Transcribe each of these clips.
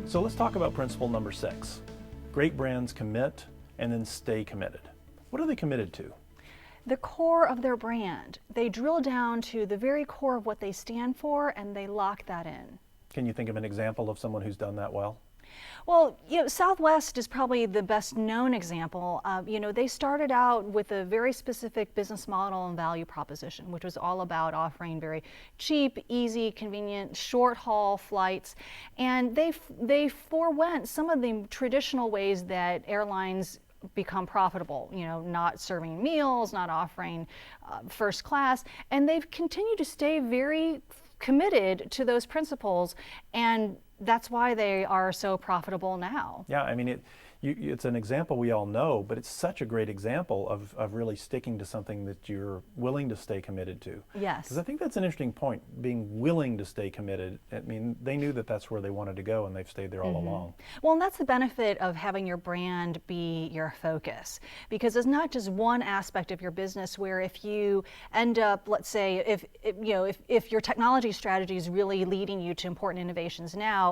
So let's talk about principle number 6. Great brands commit and then stay committed. What are they committed to? The core of their brand. They drill down to the very core of what they stand for and they lock that in. Can you think of an example of someone who's done that well? Well, Southwest is probably the best known example. They started out with a very specific business model and value proposition, which was all about offering very cheap, easy, convenient, short haul flights. And they forewent some of the traditional ways that airlines become profitable, not serving meals, not offering first class. And they've continued to stay very committed to those principles, and that's why they are so profitable now. Yeah, I mean, it's an example we all know, but it's such a great example of really sticking to something that you're willing to stay committed to. Yes. Because I think that's an interesting point, being willing to stay committed. I mean, they knew that that's where they wanted to go, and they've stayed there all along. Well, and that's the benefit of having your brand be your focus, because it's not just one aspect of your business where if you end up, let's say, if your technology strategy is really leading you to important innovations now,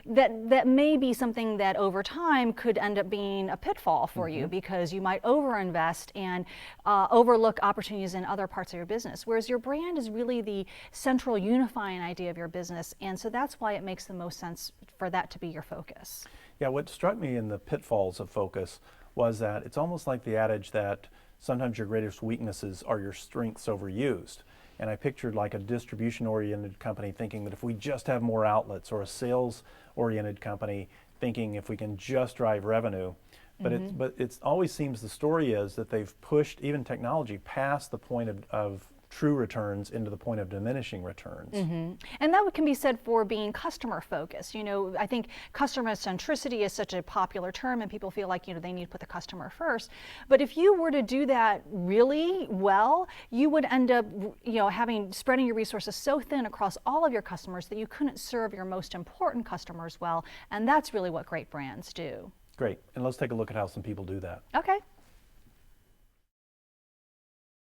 that may be something that over time could end up being a pitfall for you, because you might overinvest and overlook opportunities in other parts of your business, whereas your brand is really the central unifying idea of your business, and so that's why it makes the most sense for that to be your focus. Yeah, what struck me in the pitfalls of focus was that it's almost like the adage that sometimes your greatest weaknesses are your strengths overused. And I pictured like a distribution-oriented company thinking that if we just have more outlets, or a sales-oriented company thinking if we can just drive revenue. But it always seems the story is that they've pushed even technology past the point of true returns into the point of diminishing returns. And that can be said for being customer focused. I think customer centricity is such a popular term, and people feel like they need to put the customer first. But if you were to do that really well, you would end up spreading your resources so thin across all of your customers that you couldn't serve your most important customers well, and that's really what great brands do. Great, and let's take a look at how some people do that. Okay.